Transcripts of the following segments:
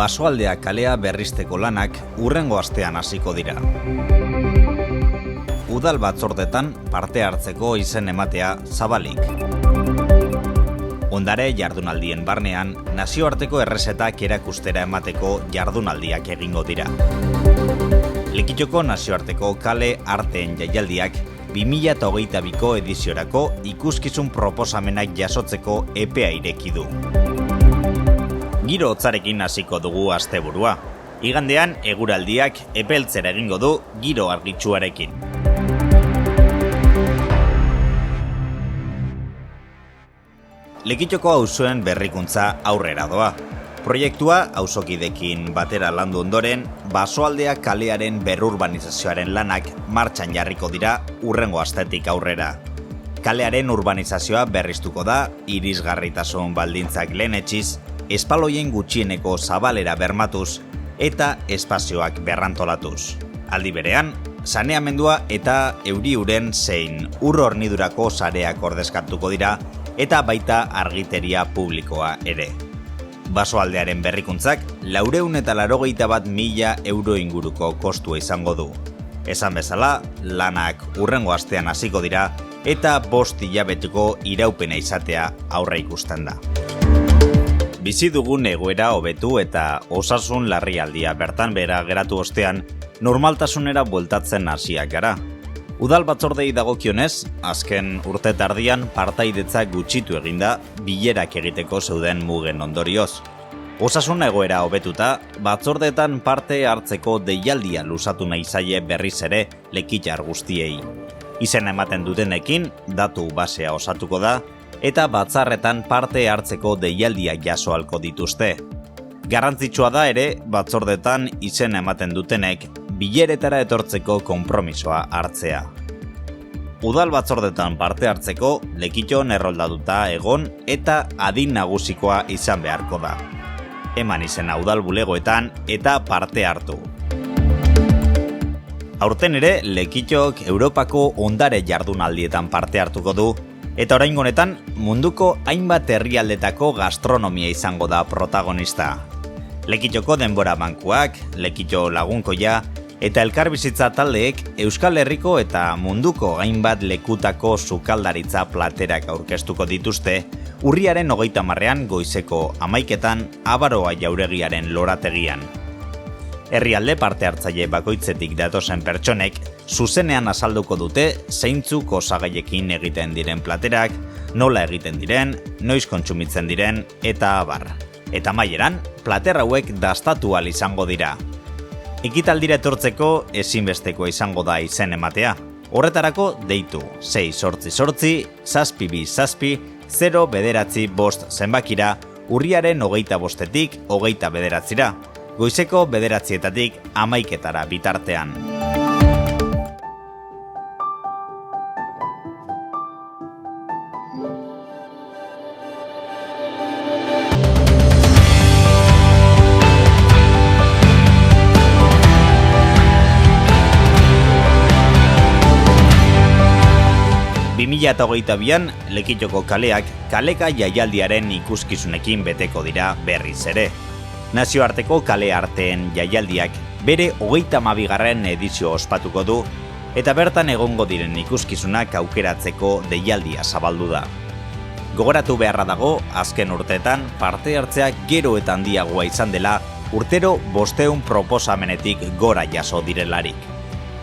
Basoaldea kalea berrizteko lanak hurrengo astean hasiko dira. Udal batzordetan parte hartzeko izen ematea zabalik. Ondare jardunaldien barnean, nazioarteko errezetak erakustera emateko jardunaldiak egingo dira. Lekitxoko nazioarteko kale arteen jaialdiak 2022ko ediziorako ikuskizun proposamenak jasotzeko epea ireki du. Giro hotzarekin hasiko dugu asteburua. Igandean eguraldiak epeltzera egingo du giro argitsuarekin. Lekitxoko auzoen berrikuntza aurrera doa. Proiektua auzokideekin batera landu ondoren, Basoaldea kalearen berurbanizazioaren lanak martxan jarriko dira hurrengo astetik aurrera. Kalearen urbanizazioa berriztuko da, irisgarritasun baldintzak lehenetsiz, espaloien gutxieneko zabalera bermatuz eta espazioak berrantolatuz. Aldi berean, saneamendua eta euri-uren zein ur hornidurako sareak ordezkatuko dira eta baita argiteria publikoa ere. Basoaldearen berrikuntzak 481.000 euro inguruko kostua izango du. Esan bezala, lanak hurrengo astean hasiko dira eta 5 hilabeteko iraupena izatea aurre ikusten da. Bizi dugun egoera hobetu eta osasun larrialdia bertan behera geratu ostean, normaltasunera bueltatzen hasiak gara. Udal batzordei dagokionez, azken urte tardian partaidetza gutxitu eginda bilerak egiteko zeuden mugen ondorioz. Osasun egoera hobetuta, batzordeetan parte hartzeko deialdia luzatu nahi zaie berriz ere lekitxar guztiei. Izen ematen dutenekin, datu basea osatuko da, eta batzarretan parte hartzeko deialdiak jaso ahalko dituzte. Garrantzitsua da ere, batzordetan izen ematen dutenek bileretara etortzeko konpromisoa hartzea. Udal batzordetan parte hartzeko lekitxon erroldatuta egon eta adin nagusikoa izan beharko da. Eman izena udal bulegoetan eta parte hartu. Aurten ere, lekitxok Europako ondare jardunaldietan parte hartuko du, eta oraingo honetan munduko hainbat herrialdetako gastronomia izango da protagonista. Lekitxoko denbora bankuak, lekitxo lagunkoia, eta elkarbizitza taldeek Euskal Herriko eta munduko hainbat lekutako sukaldaritza platerak aurkeztuko dituzte, urriaren 30 goizeko 11etan Abaroa jauregiaren lorategian. Herrialde parte hartzaile bakoitzetik datozen pertsonek zuzenean azalduko dute zeintzuk osagaiekin egiten diren platerak, nola egiten diren, noiz kontsumitzen diren eta abar. Eta amaieran, plater hauek dastatu ahal izango dira. Ekitaldira etortzeko ezinbesteko izango da izen ematea. Horretarako deitu 688 722 095 zenbakira urriaren 25etik 29ra, goizeko 9etatik 11etara bitartean. Eta 2022an Lekitxoko kaleak kaleka jaialdiaren ikuskizunekin beteko dira berriz ere. Nazioarteko kale arteen jaialdiak bere 32. edizio ospatuko du eta bertan egongo diren ikuskizunak aukeratzeko deialdia zabaldu da. Gogoratu beharra dago, azken urteetan parte hartzea gero eta handiagoa izan dela urtero 500 proposamenetik gora jaso direlarik.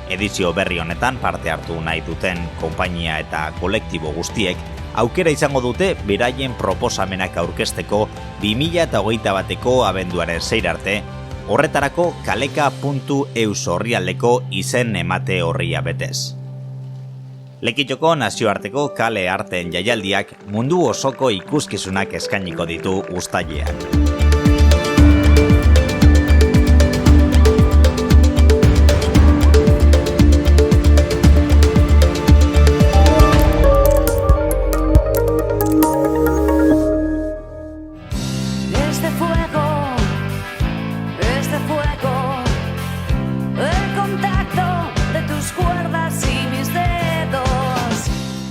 Edizio berri honetan parte hartu nahi duten konpainia eta kolektibo guztiek aukera izango dute beraien proposamenak aurkezteko 2021ko abenduaren 6 arte, horretarako kaleka.eus orrialdeko izen emate orria betez. Lekitxoko nazioarteko kale arteen jaialdiak mundu osoko ikuskizunak eskainiko ditu uztailean.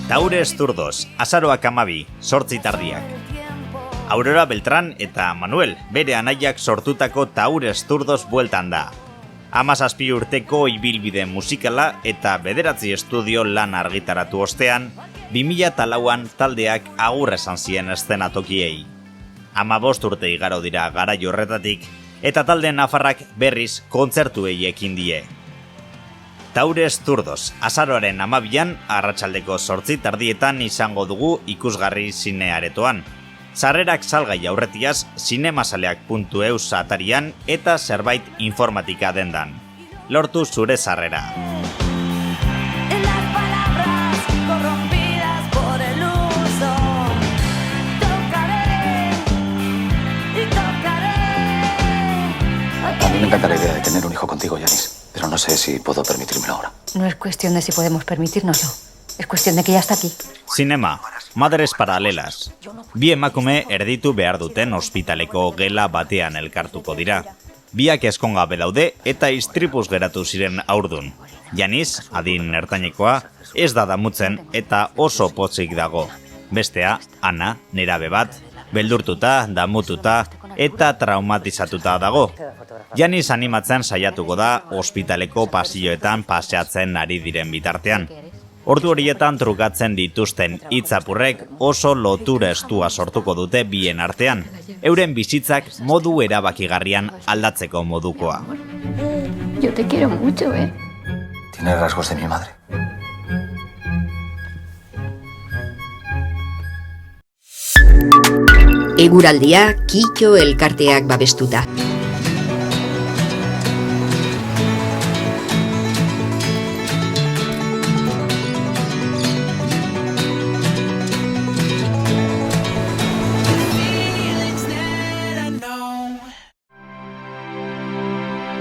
Taures Zurdos, azaroak 12, 8 tardiak. Aurora Beltran eta Manuel, bere anaiak sortutako Taures Zurdos bueltan da. 17 urteko ibilbide musikala eta 9 estudio lan argitaratu ostean, 2004an taldeak agur esan zien eszenatokiei. 15 urte igaro dira garai horretatik, eta talde nafarrak berriz kontzertuei ekin die. Taures Zurdos, azaroaren 12an, arratsaldeko 8:00 izango dugu ikusgarri zinearetoan. Sarrerak salgai aurretiaz zinemasaleak.eus atarian eta zerbait informatika dendan. Lortu zure sarrera. A mí me encanta la idea de tener un hijo contigo, Yanis, pero no sé si puedo permitírmelo ahora. No es cuestión de si podemos permitírnoslo, es cuestión de que ya está aquí. Zinema, madres paralelas. Bi emakume erditu behar duten ospitaleko gela batean elkartuko dira. Biak ezkongabe daude eta istripuz geratu ziren haurdun. Yanis, adin ertainekoa, ez da damutzen eta oso potzik dago. Bestea, Ana, nerabe bat, beldurtuta, damututa eta traumatizatuta dago. Yanis animatzen saiatuko da ospitaleko pasilloetan paseatzen ari diren bitartean. Ordu horietan trukatzen dituzten hitzapurrek oso lotura estua sortuko dute bien artean, euren bizitzak modu erabakigarrian aldatzeko modukoa. Yo te quiero mucho, Tiene rasgos de mi madre. Eguraldia Kito elkarteak babestuta.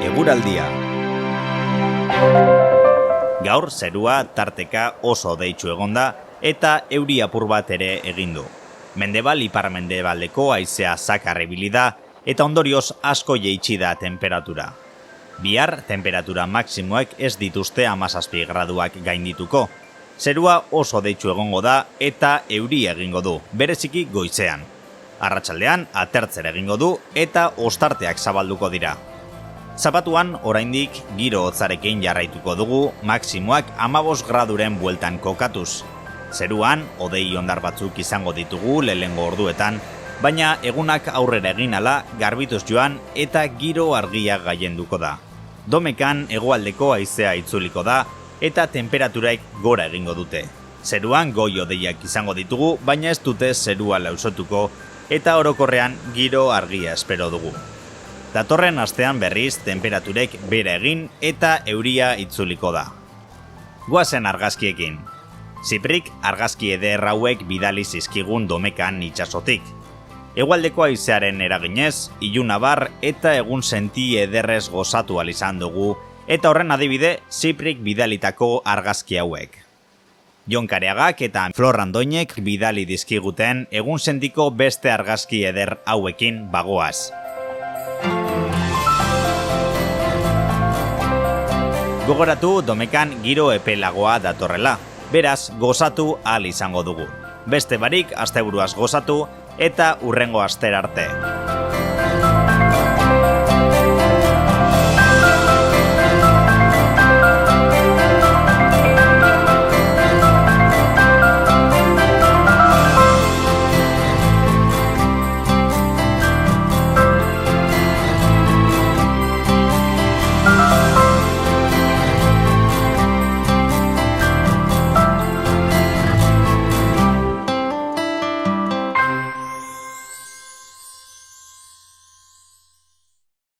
Eguraldia. Gaur zerua tarteka oso deitsu egonda eta euri apur bat ere egin du. Mendebal ipar-mendebaldeko haizea zakar ibili da eta ondorioz asko jaitsi da temperatura. Bihar temperatura maksimoek ez dituzte 17 graduak gaindituko. Zerua oso deitsu egongo da eta euri egingo du, bereziki goizean. Arratsaldean atertzer egingo du eta ostarteak zabalduko dira. Zapatuan oraindik giro hotzarekin jarraituko dugu, maksimoak 15 graduren bueltan kokatuz. Zeruan, hodei hondar batzuk izango ditugu lehengo orduetan, baina egunak aurrera egin ala garbituz joan eta giro argia gailenduko da. Domekan hegoaldeko haizea itzuliko da eta temperaturaik gora egingo dute. Zeruan goi hodeiak izango ditugu, baina ez dute zerua lausotuko eta orokorrean giro argia espero dugu. Datorren astean berriz temperaturek bera egin eta euria itzuliko da. Goazen argazkiekin. Ziprik argazki eder hauek bidali zizkigun Domekan itsasotik. Hegoaldeko haizearen eraginez, ilunabar eta egun senti ederrez gozatu ahal izan dugu, eta horren adibide Ziprik bidalitako argazki hauek. Jon Kareagak eta Flor Andoinek bidali dizkiguten egun sentiko beste argazki eder hauekin bagoaz. Gogoratu Domekan giro epelagoa datorrela, beraz gozatu ahal izango dugu. Beste barik asteburuaz gozatu eta hurrengo astera arte.